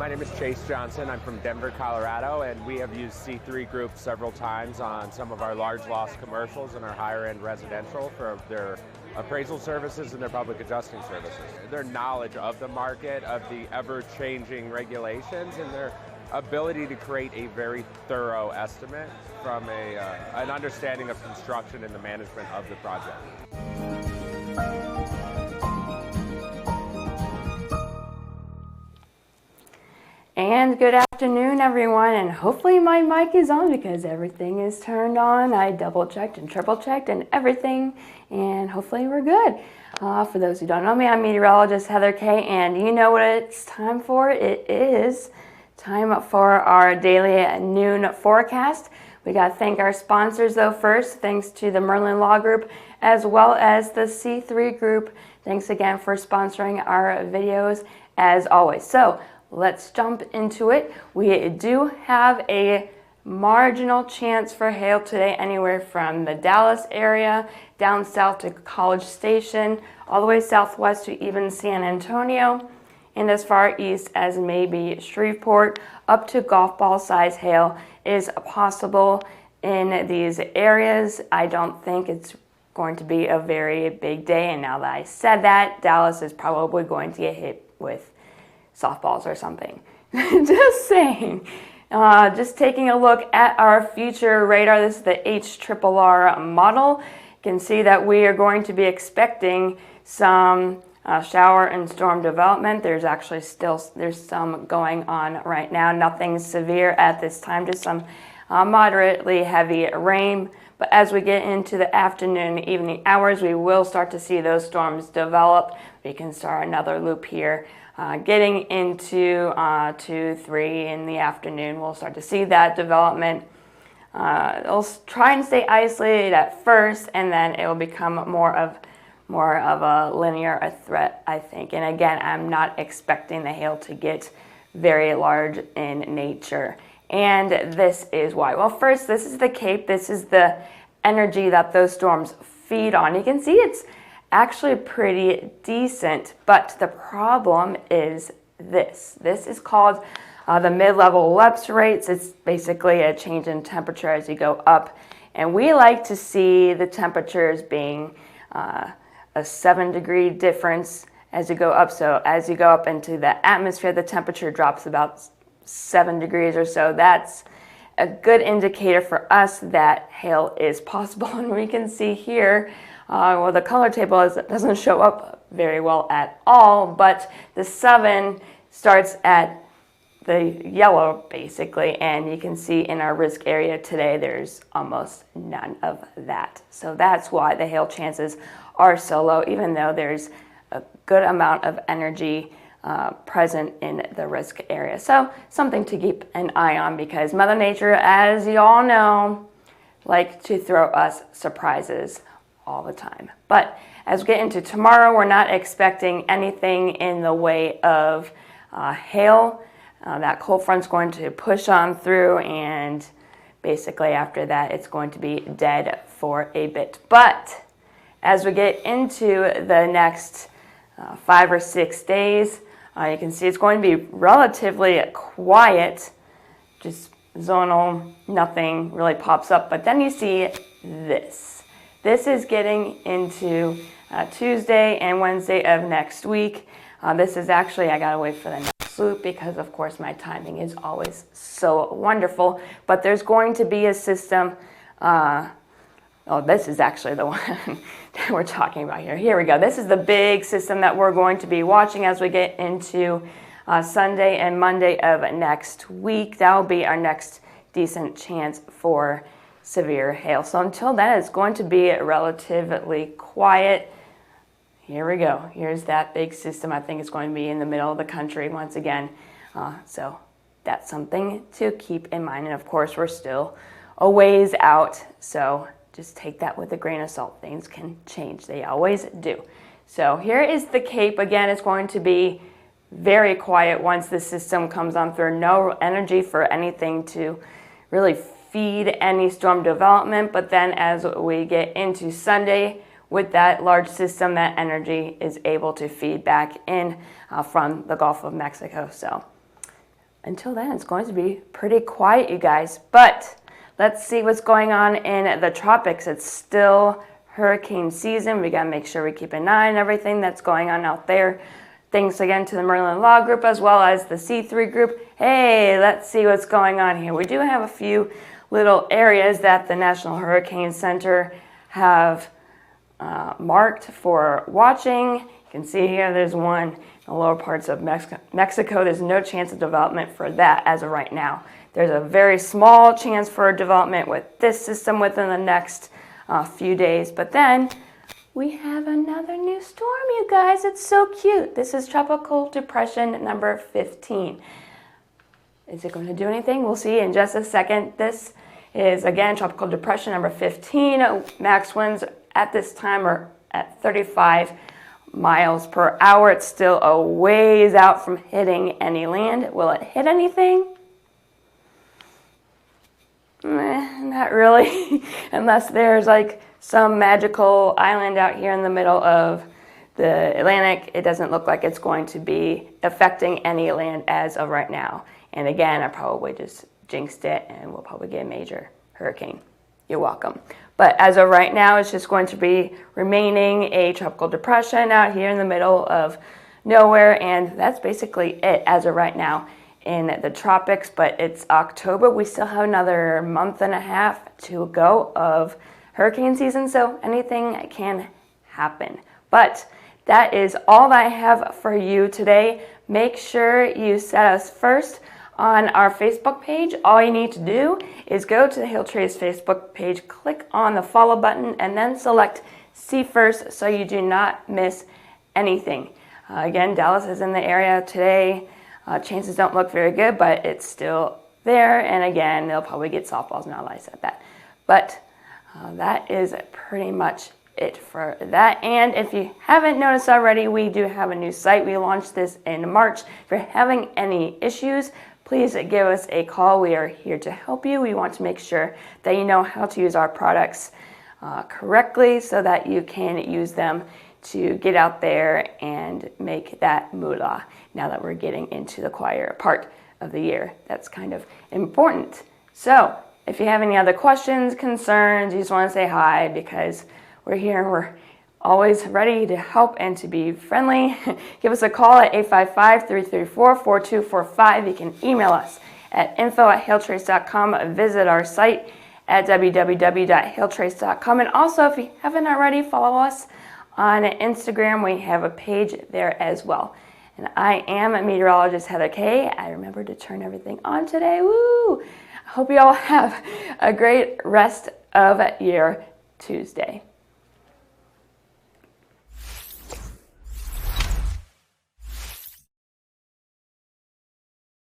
My name is Chase Johnson. I'm from Denver, Colorado, and we have used C3 Group several times on some of our large loss commercials and our higher end residential for their appraisal services and their public adjusting services. Their knowledge of the market, of the ever-changing regulations, and their ability to create a very thorough estimate from an understanding of construction and the management of the project. And good afternoon, everyone, and hopefully my mic is on because everything is turned on. I double-checked and triple-checked and everything, and hopefully we're good. For those who don't know me, I'm meteorologist Heather Kay, and you know what it's time for? It is time for our daily noon forecast. We got to thank our sponsors, though, first. Thanks to the Merlin Law Group, as well as the C3 Group. Thanks again for sponsoring our videos, as always. So, let's jump into it. We do have a marginal chance for hail today, anywhere from the Dallas area down south to College Station, all the way southwest to even San Antonio, and as far east as maybe Shreveport, up to golf ball size hail is possible in these areas. I don't think it's going to be a very big day, and now that I said that, Dallas is probably going to get hit with softballs or something. Just saying. Just taking a look at our future radar. This is the HRRR model. You can see that we are going to be expecting some shower and storm development. There's actually there's some going on right now. Nothing severe at this time, just some moderately heavy rain. But as we get into the afternoon, evening hours, we will start to see those storms develop. We can start another loop here. Getting into 2, 3 in the afternoon, we'll start to see that development. It'll try and stay isolated at first, and then it will become more of a linear threat, I think. And again, I'm not expecting the hail to get very large in nature. And this is why. Well, first, this is the Cape. This is the energy that those storms feed on. You can see it's actually pretty decent, but the problem is this. This is called the mid-level LEPS rates. It's basically a change in temperature as you go up, and we like to see the temperatures being a 7-degree difference as you go up. So as you go up into the atmosphere, the temperature drops about 7 degrees or so. That's a good indicator for us that hail is possible, and we can see here. Well, the color table doesn't show up very well at all, but the 7 starts at the yellow, basically, and you can see in our risk area today, there's almost none of that. So that's why the hail chances are so low, even though there's a good amount of energy present in the risk area. So something to keep an eye on, because Mother Nature, as you all know, likes to throw us surprises all the time. But as we get into tomorrow, we're not expecting anything in the way of hail. That cold front's going to push on through, and basically after that, it's going to be dead for a bit. But as we get into the next 5 or 6 days, you can see it's going to be relatively quiet, just zonal, nothing really pops up. But then you see this. This is getting into Tuesday and Wednesday of next week. This is actually, I gotta wait for the next loop because of course my timing is always so wonderful, but there's going to be a system, this is actually the one that we're talking about here. Here we go. This is the big system that we're going to be watching as we get into Sunday and Monday of next week. That will be our next decent chance for severe hail. So until then, it's going to be relatively quiet. Here we go. Here's that big system. I think it's going to be in the middle of the country once again. So that's something to keep in mind. And of course, we're still a ways out. So just take that with a grain of salt. Things can change. They always do. So here is the Cape. Again, it's going to be very quiet once the system comes on through. No energy for anything to really feed any storm development. But then as we get into Sunday, with that large system, that energy is able to feed back in from the Gulf of Mexico. So until then, it's going to be pretty quiet, you guys. But let's see what's going on in the tropics. It's still hurricane season. We got to make sure we keep an eye on everything that's going on out there. Thanks again to the Merlin Law Group as well as the C3 Group. Hey, let's see what's going on here. We do have a few little areas that the National Hurricane Center have marked for watching. You can see here there's one in the lower parts of Mexico. There's no chance of development for that as of right now. There's a very small chance for development with this system within the next few days. But then we have another new storm, you guys. It's so cute. This is Tropical Depression number 15. Is it going to do anything? We'll see in just a second. This is, again, Tropical Depression number 15. Max winds at this time are at 35 miles per hour. It's still a ways out from hitting any land. Will it hit anything? Not really, unless there's like some magical island out here in the middle of the Atlantic. It doesn't look like it's going to be affecting any land as of right now. And again, I probably just jinxed it and we'll probably get a major hurricane. You're welcome. But as of right now, it's just going to be remaining a tropical depression out here in the middle of nowhere. And that's basically it as of right now in the tropics. But it's October. We still have another month and a half to go of hurricane season. So anything can happen. But that is all that I have for you today. Make sure you set us first on our Facebook page. All you need to do is go to the Hail Trace Facebook page, click on the follow button, and then select See First so you do not miss anything. Again, Dallas is in the area today. Chances don't look very good, but it's still there. And again, they'll probably get softballs now that I said that. But that is pretty much it for that. And if you haven't noticed already, we do have a new site. We launched this in March. If you're having any issues, please give us a call. We are here to help you. We want to make sure that you know how to use our products correctly so that you can use them to get out there and make that moolah now that we're getting into the quieter part of the year. That's kind of important. So if you have any other questions, concerns, you just want to say hi because we're here. We're always ready to help and to be friendly. Give us a call at 855-334-4245. You can email us at info@hailtrace.com. Visit our site at www.hailtrace.com. And also, if you haven't already, follow us on Instagram. We have a page there as well. And I am meteorologist Heather Kay. I remembered to turn everything on today. Woo! I hope you all have a great rest of your Tuesday.